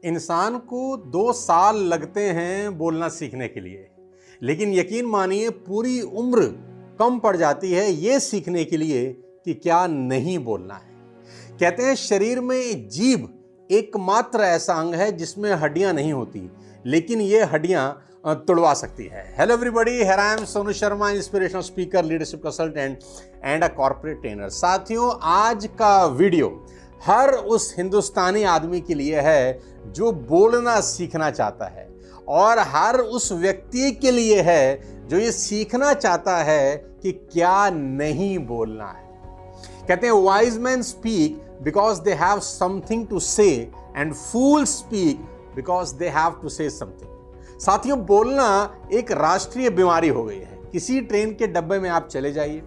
इंसान को 2 साल लगते हैं बोलना सीखने के लिए, लेकिन यकीन मानिए पूरी उम्र कम पड़ जाती है ये सीखने के लिए कि क्या नहीं बोलना है। कहते हैं शरीर में जीभ एकमात्र ऐसा अंग है जिसमें हड्डियां नहीं होती, लेकिन ये हड्डियां तोड़वा सकती है। Hello everybody, here I am Sonu Sharma, inspirational speaker, leadership consultant and a corporate trainer. साथियों, आज का वीडियो हर उस हिंदुस्तानी आदमी के लिए है जो बोलना सीखना चाहता है, और हर उस व्यक्ति के लिए है जो ये सीखना चाहता है कि क्या नहीं बोलना है। कहते हैं wise man speak because they have something to say and fool speak because they have to say something. साथियों, बोलना एक राष्ट्रीय बीमारी हो गई है। किसी ट्रेन के डब्बे में आप चले जाइए,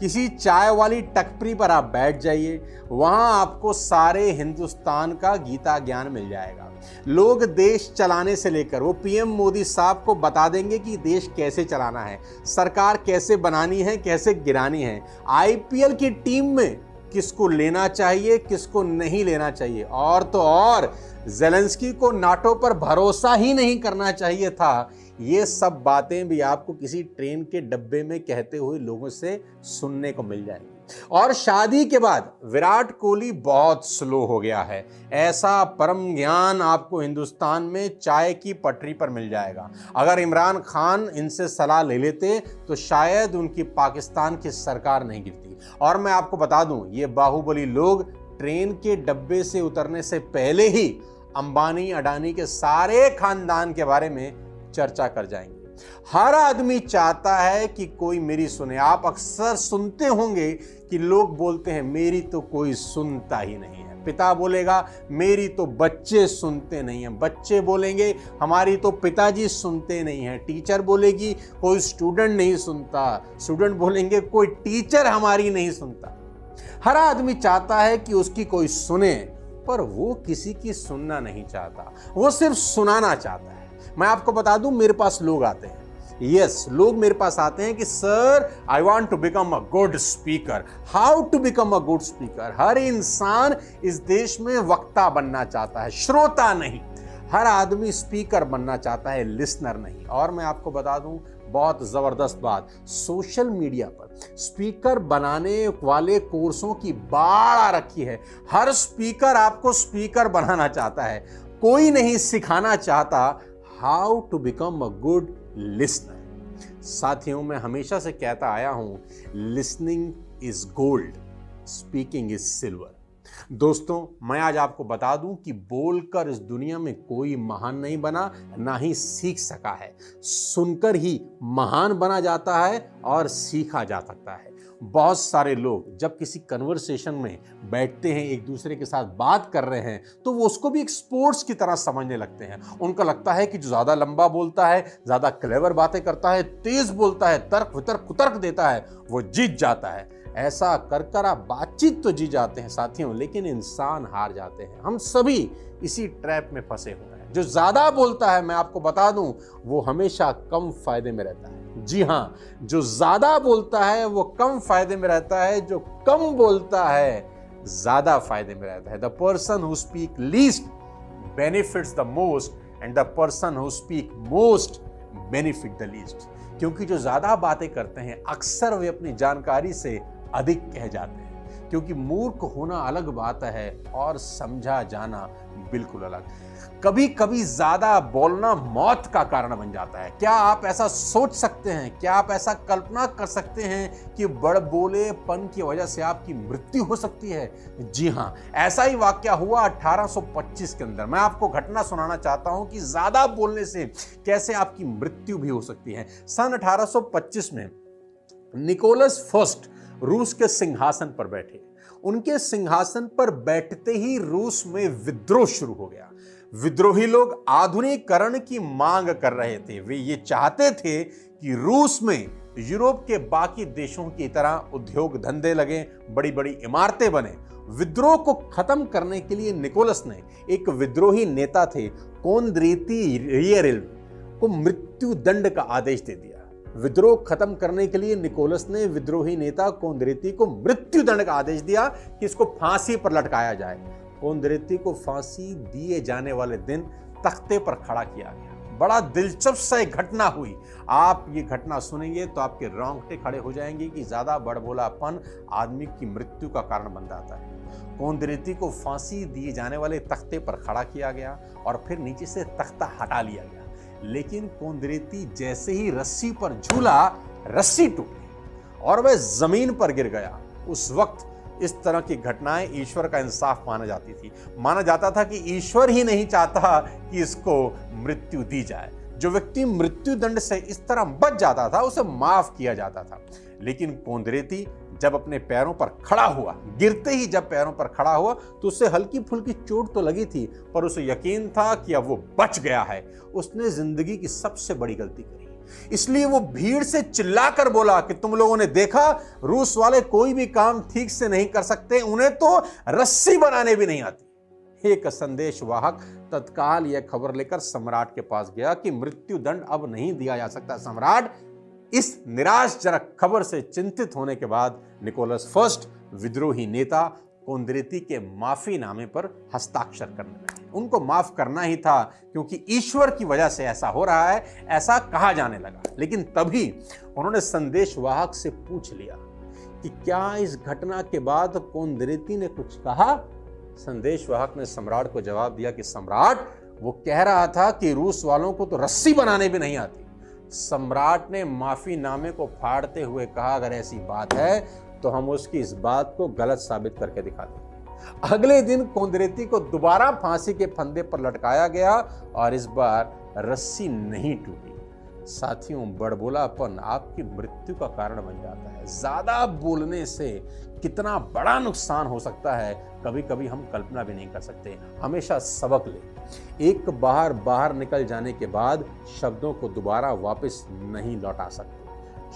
किसी चाय वाली टपरी पर आप बैठ जाइए, वहां आपको सारे हिंदुस्तान का गीता ज्ञान मिल जाएगा। लोग देश चलाने से लेकर वो पीएम मोदी साहब को बता देंगे कि देश कैसे चलाना है, सरकार कैसे बनानी है, कैसे गिरानी है, आईपीएल की टीम में किसको लेना चाहिए, किसको नहीं लेना चाहिए, और तो और ज़ेलेंस्की को नाटो पर भरोसा ही नहीं करना चाहिए था। ये सब बातें भी आपको किसी ट्रेन के डब्बे में कहते हुए लोगों से सुनने को मिल जाएंगी। और शादी के बाद विराट कोहली बहुत स्लो हो गया है, ऐसा परम ज्ञान आपको हिंदुस्तान में चाय की पटरी पर मिल जाएगा। अगर इमरान खान इनसे सलाह ले लेते तो शायद उनकी पाकिस्तान की सरकार नहीं गिरती। और मैं आपको बता दूं, ये बाहुबली लोग ट्रेन के डब्बे से उतरने से पहले ही अंबानी अडानी के सारे खानदान के बारे में चर्चा कर जाएंगे। हर आदमी चाहता है कि कोई मेरी सुने। आप अक्सर सुनते होंगे कि लोग बोलते हैं मेरी तो कोई सुनता ही नहीं है। पिता बोलेगा मेरी तो बच्चे सुनते नहीं हैं, बच्चे बोलेंगे हमारी तो पिताजी सुनते नहीं हैं, टीचर बोलेगी कोई स्टूडेंट नहीं सुनता, स्टूडेंट बोलेंगे कोई टीचर हमारी नहीं सुनता। हर आदमी चाहता है कि उसकी कोई सुने, पर वो किसी की सुनना नहीं चाहता, वो सिर्फ सुनाना चाहता है। मैं आपको बता दूं, मेरे पास लोग आते हैं, लोग मेरे पास आते हैं कि sir I want to become a good speaker. How to become a good speaker? हर इंसान इस देश में वक्ता बनना चाहता है, श्रोता नहीं। हर आदमी स्पीकर बनना चाहता है, लिसनर नहीं। और मैं आपको बता दूं बहुत जबरदस्त बात, सोशल मीडिया पर स्पीकर बनाने वाले कोर्सों की बाढ़ आ रखी है। हर स्पीकर आपको स्पीकर बनाना चाहता है, कोई नहीं सिखाना चाहता how to become a good listener. साथियों, मैं हमेशा से कहता आया हूं, listening is gold, speaking is silver. दोस्तों, मैं आज आपको बता दूं कि बोलकर इस दुनिया में कोई महान नहीं बना, ना ही सीख सका है। सुनकर ही महान बना जाता है और सीखा जा सकता है। बहुत सारे लोग जब किसी कन्वर्सेशन में बैठते हैं, एक दूसरे के साथ बात कर रहे हैं, तो वो उसको भी एक स्पोर्ट्स की तरह समझने लगते हैं। उनका लगता है कि जो ज़्यादा लंबा बोलता है, ज़्यादा क्लेवर बातें करता है, तेज बोलता है, तर्क वितर्क कुतर्क देता है, वो जीत जाता है। ऐसा कर कर आप बातचीत तो जीत जाते हैं साथियों, लेकिन इंसान हार जाते हैं। हम सभी इसी ट्रैप में फंसे हुए हैं। जो ज़्यादा बोलता है, मैं आपको बता दूं, वो हमेशा कम फायदे में रहता है। जी हाँ, जो ज़्यादा बोलता है वो कम फायदे में रहता है, जो कम बोलता है ज़्यादा फायदे में रहता है। The person who speak least benefits the most and the person who speak most benefit the least. क्योंकि जो ज़्यादा बातें करते हैं अक्सर वे अपनी जानकारी से अधिक कह जाते हैं। क्योंकि मूर्ख होना अलग बात है और समझा जाना बिल्कुल अलग। कभी कभी ज्यादा बोलना मौत का कारण बन जाता है। क्या आप ऐसा सोच सकते हैं, क्या आप ऐसा कल्पना कर सकते हैं कि बड़ बोलेपन की वजह से आपकी मृत्यु हो सकती है? जी हाँ, ऐसा ही वाकया हुआ 1825 के अंदर। मैं आपको घटना सुनाना चाहता हूं कि ज्यादा बोलने से कैसे आपकी मृत्यु भी हो सकती है। सन 1825 में निकोलस फर्स्ट रूस के सिंहासन पर बैठे। उनके सिंहासन पर बैठते ही रूस में विद्रोह शुरू हो गया। विद्रोही लोग आधुनिकीकरण की मांग कर रहे थे। वे ये चाहते थे कि रूस में यूरोप के बाकी देशों की तरह उद्योग धंधे लगे, बड़ी बड़ी इमारतें बने। विद्रोह को खत्म करने के लिए निकोलस ने एक विद्रोही नेता थे कोंद्रेती रियरिल को मृत्यु दंड का आदेश दे दिया। विद्रोह खत्म करने के लिए निकोलस ने विद्रोही नेता कोंद्रेती को मृत्यु दंड का आदेश दिया कि इसको फांसी पर लटकाया जाए। कोंद्रेती को फांसी दिए जाने वाले दिन तख्ते पर खड़ा किया गया। बड़ा दिलचस्प सा एक घटना हुई। आप ये घटना सुनेंगे तो आपके रोंगटे खड़े हो जाएंगे कि ज्यादा बड़बोलापन आदमी की मृत्यु का कारण बन जाता है। कोंद्रेती को फांसी दिए जाने वाले तख्ते पर खड़ा किया गया और फिर नीचे से तख्ता हटा लिया गया, लेकिन कोंद्रेती जैसे ही रस्सी पर झूला, रस्सी टूटी और वह जमीन पर गिर गया। उस वक्त इस तरह की घटनाएं ईश्वर का इंसाफ माना जाती थी। माना जाता था कि ईश्वर ही नहीं चाहता कि इसको मृत्यु दी जाए। जो व्यक्ति मृत्यु दंड से इस तरह बच जाता था उसे माफ किया जाता था। लेकिन कोंद्रेती जब अपने पैरों पर खड़ा हुआ, गिरते ही जब पैरों पर खड़ा हुआ तो उसे हल्की फुल्की चोट तो लगी थी, पर उसे यकीन था कि अब वो बच गया है। उसने जिंदगी की सबसे बड़ी गलती करी, इसलिए वो भीड़ से चिल्लाकर बोला कि तुम लोगों ने देखा, रूस वाले कोई भी काम ठीक से नहीं कर सकते, उन्हें तो रस्सी बनाने भी नहीं आती। एक संदेशवाहक तत्काल यह खबर लेकर सम्राट के पास गया कि मृत्यु दंड अब नहीं दिया जा सकता। सम्राट इस निराशजनक खबर से चिंतित होने के बाद निकोलस फर्स्ट, विद्रोही नेता, कोंद्रेती के माफीनामे पर हस्ताक्षर करने लगे। उनको माफ करना ही था क्योंकि ईश्वर की वजह से ऐसा हो रहा है, ऐसा कहा जाने लगा। लेकिन तभी उन्होंने संदेशवाहक से पूछ लिया कि क्या इस घटना के बाद कोंद्रेती ने कुछ कहा। संदेशवाहक ने सम्राट को जवाब दिया कि सम्राट, वो कह रहा था कि रूस वालों को तो रस्सी बनाने भी नहीं आती। सम्राट ने माफीनामे को फाड़ते हुए कहा, अगर ऐसी बात है तो हम उसकी इस बात को गलत साबित करके दिखा देंगे। अगले दिन कोंद्रेती को दोबारा फांसी के फंदे पर लटकाया गया और इस बार रस्सी नहीं टूटी। साथियों, बड़बोलापन आपकी मृत्यु का कारण बन जाता है। ज्यादा बोलने से कितना बड़ा नुकसान हो सकता है, कभी कभी हम कल्पना भी नहीं कर सकते। हमेशा सबक ले, एक बार बाहर निकल जाने के बाद शब्दों को दोबारा वापस नहीं लौटा सकते।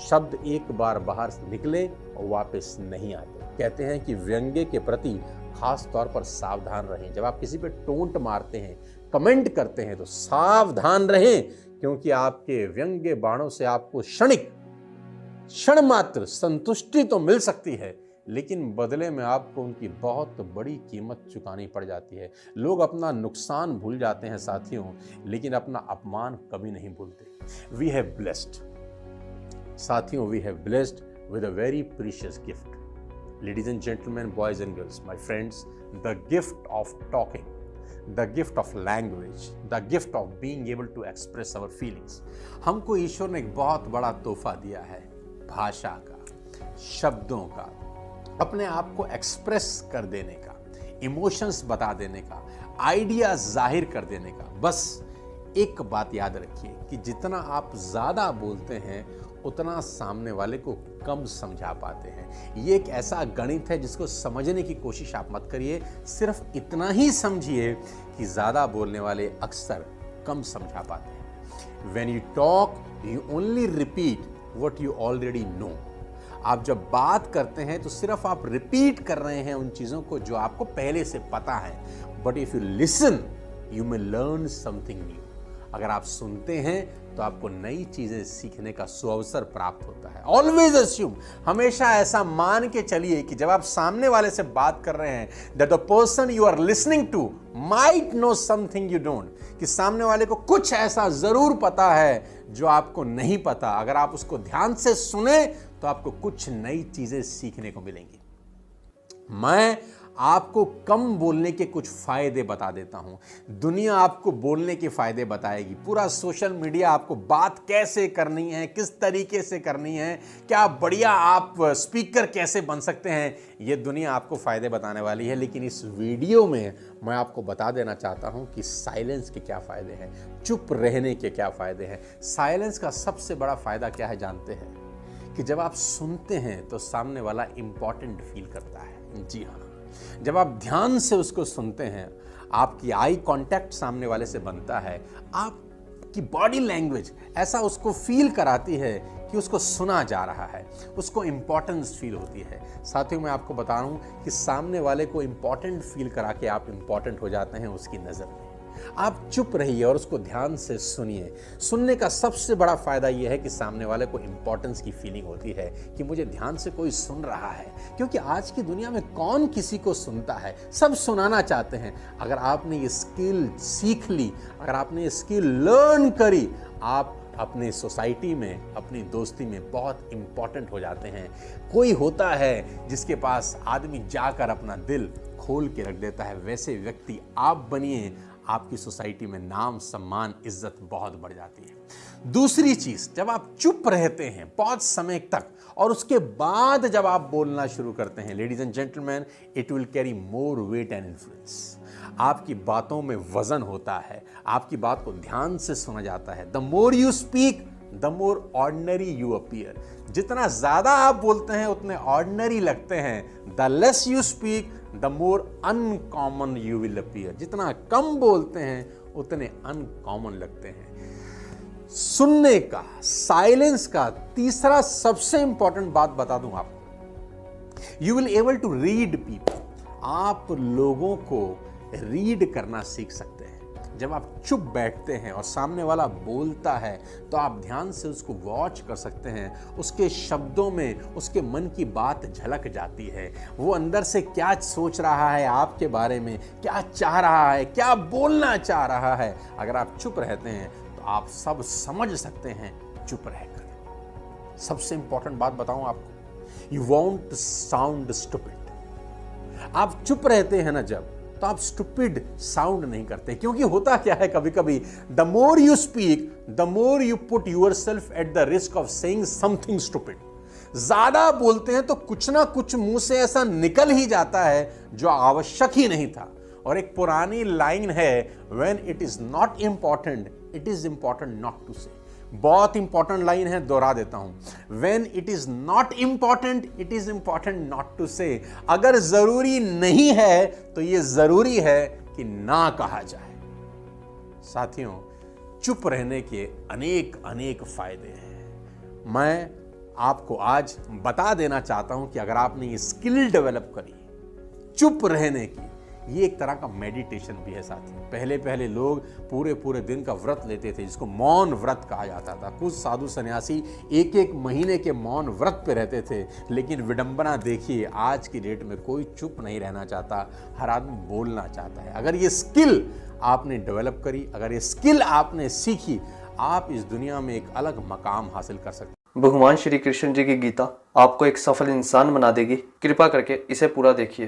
शब्द एक बार बाहर से निकले और वापस नहीं आते। कहते हैं कि व्यंग्य के प्रति खास तौर पर सावधान रहें। जब आप किसी पे टोंट मारते हैं, कमेंट करते हैं, तो सावधान रहें, क्योंकि आपके व्यंग्य बाणों से आपको क्षण मात्र संतुष्टि तो मिल सकती है, लेकिन बदले में आपको उनकी बहुत बड़ी कीमत चुकानी पड़ जाती है। लोग अपना नुकसान भूल जाते हैं साथियों, लेकिन अपना अपमान कभी नहीं भूलते। वी हैव ब्लेस्ड साथियों, we have blessed with a very precious gift. Ladies and gentlemen, boys and girls, my friends, the gift of talking, the gift of language, the gift of being able to express our feelings. हमको ईश्वर ने एक बहुत बड़ा तोहफा दिया है, भाषा का, शब्दों का, अपने आप को एक्सप्रेस कर देने का, इमोशंस बता देने का, आइडिया जाहिर कर देने का। बस एक बात याद रखिए कि जितना आप ज़्यादा बोलते हैं उतना सामने वाले को कम समझा पाते हैं। ये एक ऐसा गणित है जिसको समझने की कोशिश आप मत करिए, सिर्फ इतना ही समझिए कि ज़्यादा बोलने वाले अक्सर कम समझा पाते हैं। When you talk, you only repeat what you already know. आप जब बात करते हैं तो सिर्फ आप रिपीट कर रहे हैं उन चीज़ों को जो आपको पहले से पता है। But if you listen, you may learn something new. अगर आप सुनते हैं तो आपको नई चीजें सीखने का सुअवसर प्राप्त होता है। ऑलवेज अस्यूम, हमेशा ऐसा मान के चलिए कि जब आप सामने वाले से बात कर रहे हैं, that the person you are listening to might know something you don't, कि सामने वाले को कुछ ऐसा जरूर पता है जो आपको नहीं पता। अगर आप उसको ध्यान से सुने तो आपको कुछ नई चीजें सीखने को मिलेंगी। मैं आपको कम बोलने के कुछ फायदे बता देता हूं। दुनिया आपको बोलने के फायदे बताएगी। पूरा सोशल मीडिया आपको बात कैसे करनी है, किस तरीके से करनी है, क्या बढ़िया आप स्पीकर कैसे बन सकते हैं, ये दुनिया आपको फायदे बताने वाली है। लेकिन इस वीडियो में मैं आपको बता देना चाहता हूं कि साइलेंस के क्या फायदे हैं, चुप रहने के क्या फायदे हैं। साइलेंस का सबसे बड़ा फायदा क्या है जानते हैं? कि जब आप सुनते हैं तो सामने वाला इंपॉर्टेंट फील करता है। जी हाँ, जब आप ध्यान से उसको सुनते हैं, आपकी आई कांटेक्ट सामने वाले से बनता है, आपकी बॉडी लैंग्वेज ऐसा उसको फील कराती है कि उसको सुना जा रहा है, उसको इंपॉर्टेंस फील होती है। साथियों, मैं आपको बता रहा हूं कि सामने वाले को इंपॉर्टेंट फील करा के आप इंपॉर्टेंट हो जाते हैं उसकी नज़र में। आप चुप रहिए और उसको ध्यान से सुनिए। सुनने का सबसे बड़ा फायदा यह है कि सामने वाले को इंपॉर्टेंस की फीलिंग होती है कि मुझे ध्यान से कोई सुन रहा है, क्योंकि आज की दुनिया में कौन किसी को सुनता है, सब सुनाना चाहते हैं। अगर आपने ये स्किल सीख ली, अगर आपने ये स्किल लर्न करी, आप अपनी सोसाइटी में, अपनी दोस्ती में बहुत इंपॉर्टेंट हो जाते हैं। कोई होता है जिसके पास आदमी जाकर अपना दिल खोल के रख देता है, वैसे व्यक्ति आप बनिए, आपकी सोसाइटी में नाम, सम्मान, इज्जत बहुत बढ़ जाती है। दूसरी चीज, जब आप चुप रहते हैं बहुत समय तक और उसके बाद जब आप बोलना शुरू करते हैं, ladies and gentleman, it will carry more weight and influence. आपकी बातों में वजन होता है, आपकी बात को ध्यान से सुना जाता है। The more you speak the more ordinary you appear. जितना ज्यादा आप बोलते हैं उतने ऑर्डिनरी लगते हैं। The less you speak the more uncommon you will appear. जितना कम बोलते हैं उतने अनकॉमन लगते हैं। सुनने का, साइलेंस का तीसरा सबसे इंपॉर्टेंट बात बता दूं आपको, you will able to read people. आप लोगों को रीड करना सीख सकते हैं। जब आप चुप बैठते हैं और सामने वाला बोलता है तो आप ध्यान से उसको वॉच कर सकते हैं। उसके शब्दों में उसके मन की बात झलक जाती है। वो अंदर से क्या सोच रहा है आपके बारे में, क्या चाह रहा है, क्या बोलना चाह रहा है। अगर आप चुप रहते हैं तो आप सब समझ सकते हैं चुप रहकर। सबसे इंपॉर्टेंट बात बताऊं आपको, यू वॉन्ट साउंड स्टूपिड। आप चुप रहते हैं ना जब, तो आप स्टूपिड साउंड नहीं करते। क्योंकि होता क्या है, कभी कभी the more you speak the more you put yourself at the risk of saying something stupid. ज्यादा बोलते हैं तो कुछ ना कुछ मुंह से ऐसा निकल ही जाता है जो आवश्यक ही नहीं था। और एक पुरानी लाइन है, when it is not important it is important not to say. बहुत इंपॉर्टेंट लाइन है, दोहरा देता हूं। When it is not important it is important not to say. अगर जरूरी नहीं है तो यह जरूरी है कि ना कहा जाए। साथियों, चुप रहने के अनेक अनेक फायदे हैं। मैं आपको आज बता देना चाहता हूं कि अगर आपने ये स्किल डेवलप करी चुप रहने की, ये एक तरह का मेडिटेशन भी है साथियों। पहले पहले लोग पूरे पूरे दिन का व्रत लेते थे, जिसको मौन व्रत कहा जाता था। कुछ साधु सन्यासी एक एक महीने के मौन व्रत पे रहते थे। लेकिन विडंबना देखिए, आज की डेट में कोई चुप नहीं रहना चाहता, हर आदमी बोलना चाहता है। अगर ये स्किल आपने डेवलप करी, अगर ये स्किल आपने सीखी, आप इस दुनिया में एक अलग मकाम हासिल कर सकते हैं। भगवान श्री कृष्ण जी की गीता आपको एक सफल इंसान बना देगी। कृपा करके इसे पूरा देखिए।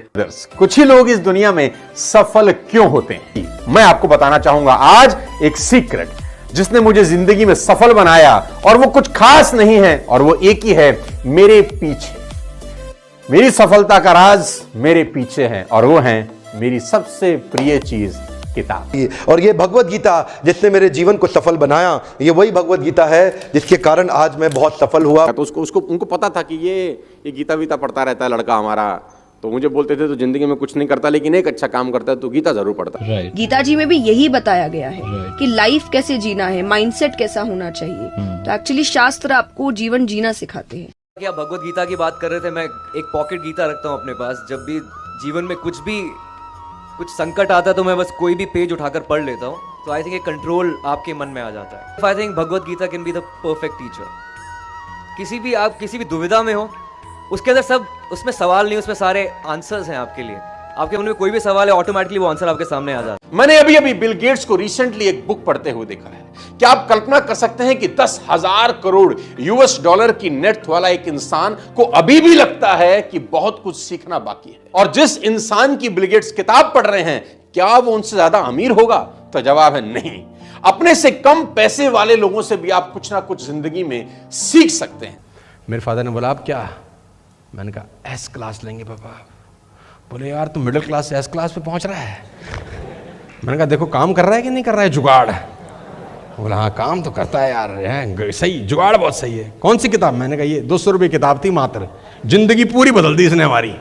कुछ ही लोग इस दुनिया में सफल क्यों होते हैं, मैं आपको बताना चाहूंगा आज एक सीक्रेट, जिसने मुझे जिंदगी में सफल बनाया। और वो कुछ खास नहीं है, और वो एक ही है, मेरे पीछे। मेरी सफलता का राज मेरे पीछे है, और वो है मेरी सबसे प्रिय चीज, किताब। और ये भगवत गीता जिसने मेरे जीवन को सफल बनाया, ये वही भगवत गीता है जिसके कारण आज मैं बहुत सफल हुआ। तो उनको पता था कि ये गीता वीता पढ़ता रहता है लड़का हमारा, तो मुझे बोलते थे तो जिंदगी में कुछ नहीं करता लेकिन एक अच्छा काम करता है तो गीता जरूर पढ़ता है। गीता जी में भी यही बताया गया है कि लाइफ कैसे जीना है, माइंडसेट कैसा होना चाहिए। तो एक्चुअली शास्त्र आपको जीवन जीना सिखाते हैं। क्या भगवत गीता की बात कर रहे थे, मैं एक पॉकेट गीता रखता हूँ अपने पास। जब भी जीवन में कुछ संकट आता है तो मैं बस कोई भी पेज उठाकर पढ़ लेता हूँ। तो आई थिंक एक कंट्रोल आपके मन में आ जाता है। I think Bhagavad Gita can be the perfect teacher. आप किसी भी दुविधा में हो, उसके अंदर सब, उसमें सवाल नहीं, उसमें सारे आंसर्स हैं आपके लिए। आपके मन में कोई भी सवाल है, ऑटोमेटिकली वो आंसर आपके सामने आ जाता है। मैंने अभी अभी बिल गेट्स को रिसेंटली एक बुक पढ़ते हुए देखा है। क्या आप कल्पना कर सकते हैं कि 10,000 करोड़ यूएस डॉलर की नेट वाला एक इंसान को अभी भी लगता है कि बहुत कुछ सीखना बाकी है। और जिस इंसान की बिल गेट्स किताब पढ़ रहे हैं, क्या वो उनसे ज्यादा अमीर होगा? तो जवाब है नहीं। अपने से कम पैसे वाले लोगों से भी आप कुछ ना कुछ जिंदगी में सीख सकते हैं। मेरे फादर ने बोला, आप क्या? मैंने कहा एस क्लास लेंगे पापा। बोले यार तू मिडिल क्लास से एस क्लास पे पहुंच रहा है। मैंने कहा देखो काम कर रहा है कि नहीं कर रहा है जुगाड़। बोला हाँ काम तो करता है यार, है सही, जुगाड़ बहुत सही है। कौन सी किताब? मैंने कहा ये 200 रुपये किताब थी मात्र, जिंदगी पूरी बदल दी इसने हमारी।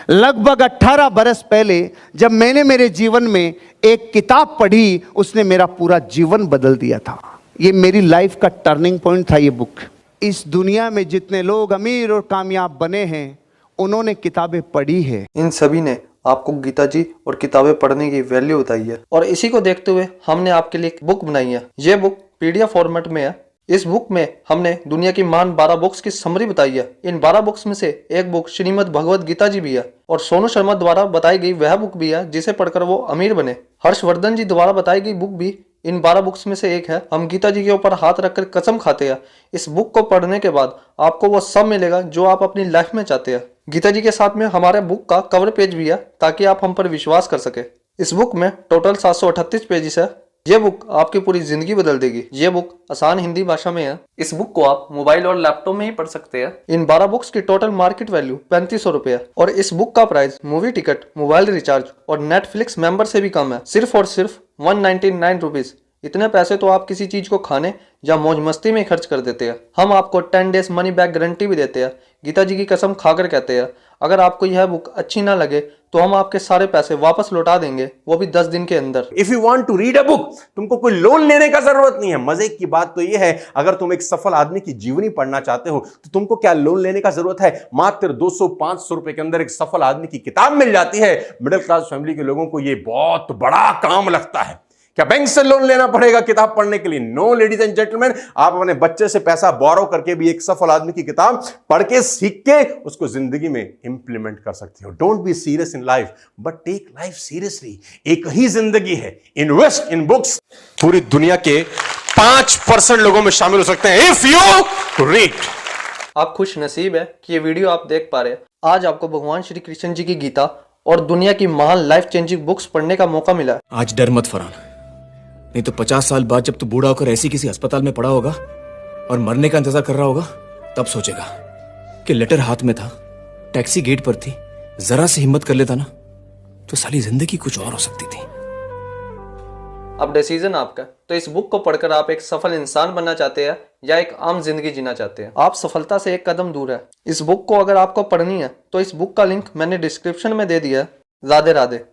लगभग 18 बरस पहले जब मैंने मेरे जीवन में एक किताब पढ़ी, उसने मेरा पूरा जीवन बदल दिया था। ये मेरी लाइफ का टर्निंग पॉइंट था ये बुक। इस दुनिया में जितने लोग अमीर और कामयाब बने हैं, उन्होंने किताबें पढ़ी है। इन सभी ने आपको गीता जी और किताबें पढ़ने की वैल्यू बताई है। और इसी को देखते हुए हमने आपके लिए एक बुक बनाई है। ये बुक पीडीएफ फॉर्मेट में है। इस बुक में हमने दुनिया की महान 12 बुक्स की समरी बताई है। इन 12 बुक्स में से एक बुक श्रीमद् भगवद गीता जी भी है और सोनू शर्मा द्वारा बताई गई वह बुक भी है जिसे पढ़कर वो अमीर बने। हर्षवर्धन जी द्वारा बताई गई बुक भी इन 12 बुक्स में से एक है। हम गीता जी के ऊपर हाथ रखकर कसम खाते हैं, इस बुक को पढ़ने के बाद आपको वो सब मिलेगा जो आप अपनी लाइफ में चाहते हैं। गीता जी के साथ में हमारे बुक का कवर पेज भी है ताकि आप हम पर विश्वास कर सके। इस बुक में टोटल 738 पेजेस है। ये बुक आपकी पूरी जिंदगी बदल देगी। ये बुक आसान हिंदी भाषा में है। इस बुक को आप मोबाइल और लैपटॉप में ही पढ़ सकते हैं। इन 12 बुक्स की टोटल मार्केट वैल्यू 3500 रुपए है और इस बुक का price movie ticket, mobile recharge और नेटफ्लिक्स मेंबर से भी कम है, सिर्फ और सिर्फ 199 रुपीज। इतने पैसे तो आप किसी चीज को खाने या मौज मस्ती में खर्च कर देते हैं। हम आपको 10 डेज मनी बैक गारंटी भी देते हैं। गीता जी की कसम खाकर कहते हैं, अगर आपको यह बुक अच्छी ना लगे तो हम आपके सारे पैसे वापस लौटा देंगे, वो भी 10 दिन के अंदर। If you want to read a book, तुमको कोई लोन लेने का जरूरत नहीं है। मजे की बात तो यह है, अगर तुम एक सफल आदमी की जीवनी पढ़ना चाहते हो तो तुमको क्या लोन लेने का जरूरत है। मात्र 200-500 रुपए के अंदर एक सफल आदमी की किताब मिल जाती है। मिडिल क्लास फैमिली के लोगों को यह बहुत बड़ा काम लगता है। क्या बैंक से लोन लेना पड़ेगा किताब पढ़ने के लिए? नो लेडीज एंड जेंटलमैन, आप अपने बच्चे से पैसा बोरो करके भी एक सफल आदमी की किताब पढ़ के सीख के उसको जिंदगी में इंप्लीमेंट कर सकते हो। Don't be serious in life but take life seriously. एक ही जिंदगी है, इन्वेस्ट इन बुक्स। पूरी दुनिया के 5% लोगों में शामिल हो सकते हैं इफ यू रीड। आप खुश नसीब है कि ये वीडियो आप देख पा रहे हैं। आज आपको भगवान श्री कृष्ण जी की गीता और दुनिया की महान लाइफ चेंजिंग बुक्स पढ़ने का मौका मिला। आज डर मत फरहान, नहीं तो 50 साल बाद जब तू बूढ़ा होकर ऐसी किसी अस्पताल में पड़ा होगा और मरने का इंतजार कर रहा होगा, तब सोचेगा कि लेटर हाथ में था, टैक्सी गेट पर थी, जरा से हिम्मत कर लेता ना तो साली जिंदगी कुछ और हो सकती थी। अब डिसीजन आपका। तो इस बुक को पढ़कर आप एक सफल इंसान बनना चाहते हैं या एक आम जिंदगी जीना चाहते हैं? आप सफलता से एक कदम दूर है। इस बुक को अगर आपको पढ़नी है तो इस बुक का लिंक मैंने डिस्क्रिप्शन में दे दिया है। राधे राधे।